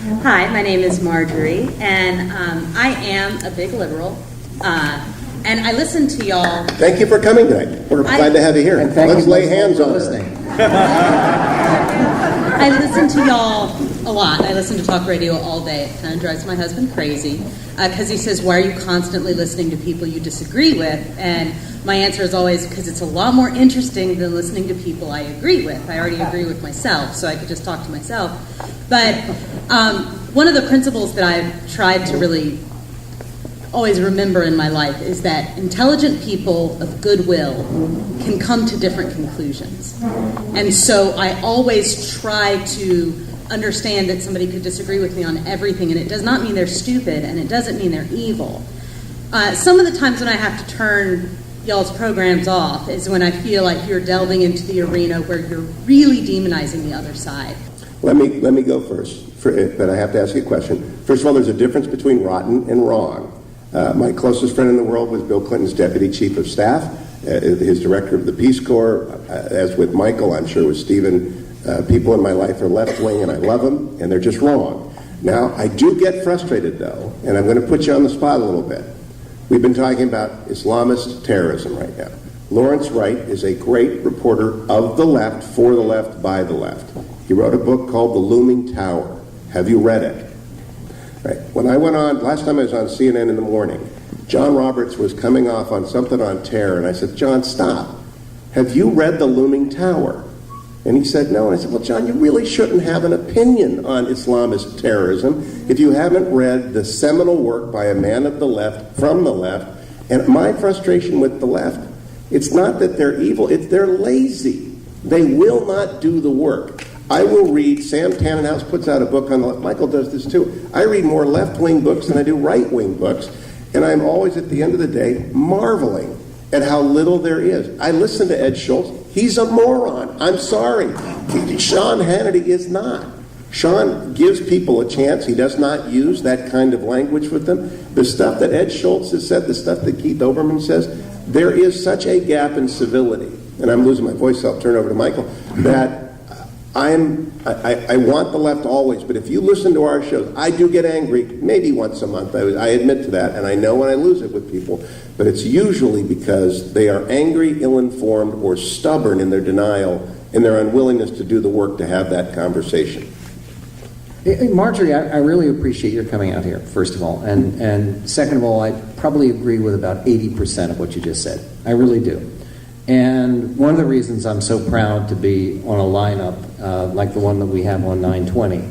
Hi, my name is Marjorie, and I am a big liberal. And I listen to y'all. Thank you for coming tonight. We're glad to have you here. Let's lay hands on listening. I listen to y'all a lot. I listen to talk radio all day. It kind of drives my husband crazy because he says, why are you constantly listening to people you disagree with? And my answer is always, because it's a lot more interesting than listening to people I agree with. I already agree with myself, so I could just talk to myself. But one of the principles that I've tried to really always remember in my life is that intelligent people of goodwill can come to different conclusions. And so I always try to understand that somebody could disagree with me on everything, and it does not mean they're stupid, and it doesn't mean they're evil. Some of the times when I have to turn y'all's programs off is when I feel like you're delving into the arena where you're really demonizing the other side. Let me go first, but I have to ask you a question. First of all, there's a difference between rotten and wrong. My closest friend in the world was Bill Clinton's deputy chief of staff, his director of the Peace Corps. As with Michael, I'm sure with Stephen, people in my life are left-wing, and I love them, and they're just wrong. Now, I do get frustrated, though, and I'm going to put you on the spot a little bit. We've been talking about Islamist terrorism right now. Lawrence Wright is a great reporter of the left, for the left, by the left. He wrote a book called The Looming Tower. Have you read it? Right. When I went on, last time I was on CNN in the morning, John Roberts was coming off on something on terror, and I said, John, stop. Have you read The Looming Tower? And he said, no. And I said, well, John, you really shouldn't have an opinion on Islamist terrorism if you haven't read the seminal work by a man of the left, from the left. And my frustration with the left, it's not that they're evil, it's they're lazy. They will not do the work. I will read, Sam Tannenhouse puts out a book on the left. Michael does this too. I read more left-wing books than I do right-wing books. And I'm always, at the end of the day, marveling at how little there is. I listen to Ed Schultz. He's a moron. I'm sorry. Sean Hannity is not. Sean gives people a chance. He does not use that kind of language with them. The stuff that Ed Schultz has said, the stuff that Keith Olbermann says, there is such a gap in civility. And I'm losing my voice, so I'll turn over to Michael, that I want the left always, but if you listen to our shows, I do get angry, maybe once a month. I admit to that, and I know when I lose it with people, but it's usually because they are angry, ill-informed, or stubborn in their denial and their unwillingness to do the work to have that conversation. Hey, Marjorie, I really appreciate your coming out here, first of all, and second of all, I probably agree with about 80% of what you just said. I really do. And one of the reasons I'm so proud to be on a lineup like the one that we have on 920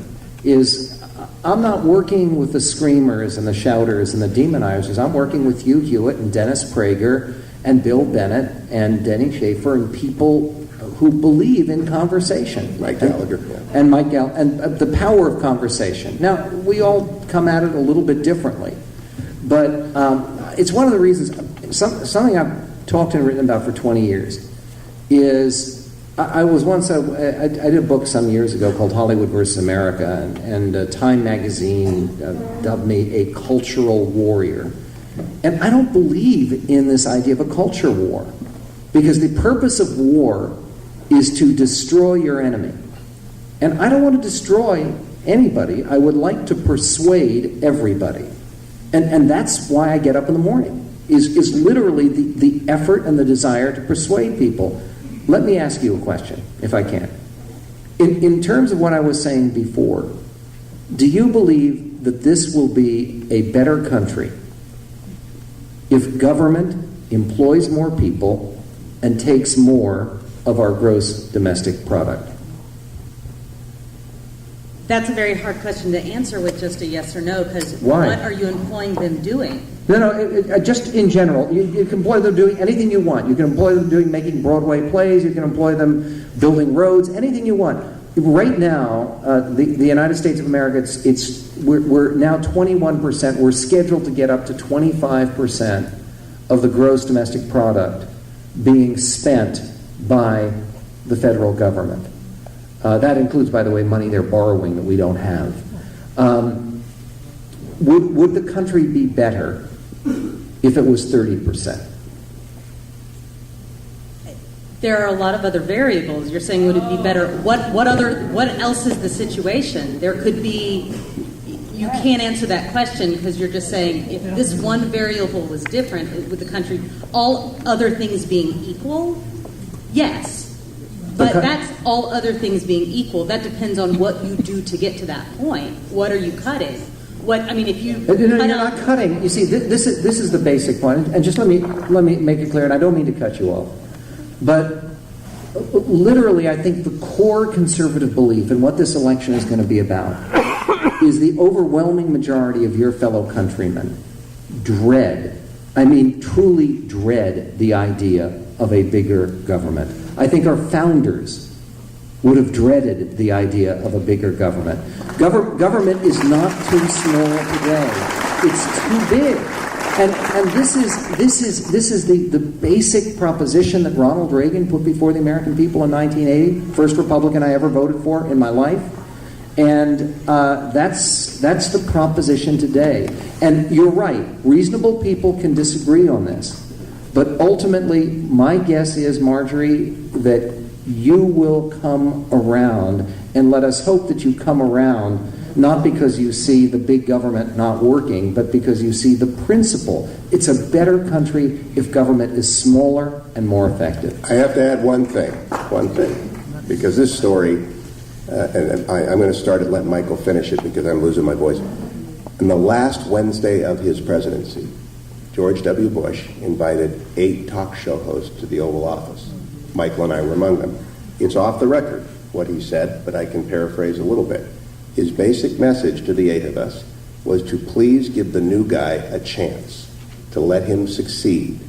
is I'm not working with the screamers and the shouters and the demonizers. I'm working with Hugh Hewitt and Dennis Prager and Bill Bennett and Denny Schaefer and people who believe in conversation. Mike Gallagher. And Mike Gallagher. And the power of conversation. Now, we all come at it a little bit differently. But it's one of the reasons, something I've talked and written about for 20 years is I did a book some years ago called Hollywood versus America, and Time magazine dubbed me a cultural warrior. And I don't believe in this idea of a culture war, because the purpose of war is to destroy your enemy. And I don't want to destroy anybody. I would like to persuade everybody. And that's why I get up in the morning. Is literally the effort and the desire to persuade people. Let me ask you a question, if I can. In terms of what I was saying before, do you believe that this will be a better country if government employs more people and takes more of our gross domestic product? That's a very hard question to answer with just a yes or no, because Why? What are you employing them doing? No, just in general. You can employ them doing anything you want. You can employ them making Broadway plays. You can employ them building roads, anything you want. Right now, the United States of America, we're now 21%. We're scheduled to get up to 25% of the gross domestic product being spent by the federal government. That includes, by the way, money they're borrowing that we don't have. Would the country be better if it was 30%? there are a lot of other variables. You're saying, would it be better? What else is the situation? There could be. You can't answer that question because you're just saying if this one variable was different with the country, all other things being equal, yes. But that's all other things being equal. That depends on what you do to get to that point. What are you cutting? If you you're not cutting. You see, this is the basic point. And just let me make it clear. And I don't mean to cut you off, but literally, I think the core conservative belief in what this election is going to be about is the overwhelming majority of your fellow countrymen truly dread the idea of a bigger government. I think our founders would have dreaded the idea of a bigger government. Government is not too small today. It's too big. And this is the basic proposition that Ronald Reagan put before the American people in 1980, first Republican I ever voted for in my life. And that's the proposition today. And you're right, reasonable people can disagree on this. But ultimately, my guess is, Marjorie, that you will come around, and let us hope that you come around not because you see the big government not working, but because you see the principle. It's a better country if government is smaller and more effective. I have to add one thing, because this story, and I'm going to start it, let Michael finish it because I'm losing my voice. On the last Wednesday of his presidency, George W. Bush invited 8 talk show hosts to the Oval Office. Michael and I were among them. It's off the record what he said, but I can paraphrase a little bit. His basic message to the 8 of us was to please give the new guy a chance, to let him succeed,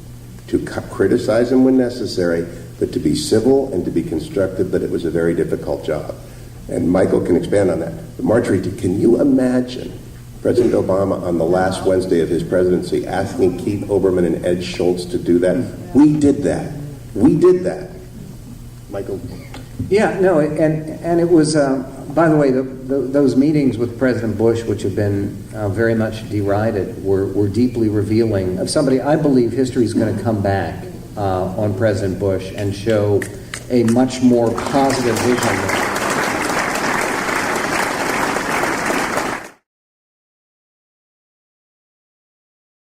to criticize him when necessary, but to be civil and to be constructive, but it was a very difficult job. And Michael can expand on that. But Marjorie, can you imagine President Obama on the last Wednesday of his presidency asking Keith Olbermann and Ed Schultz to do that? We did that. Michael? Yeah, no, and it was, by the way, those meetings with President Bush, which have been very much derided, were deeply revealing of somebody. I believe history is going to come back on President Bush and show a much more positive vision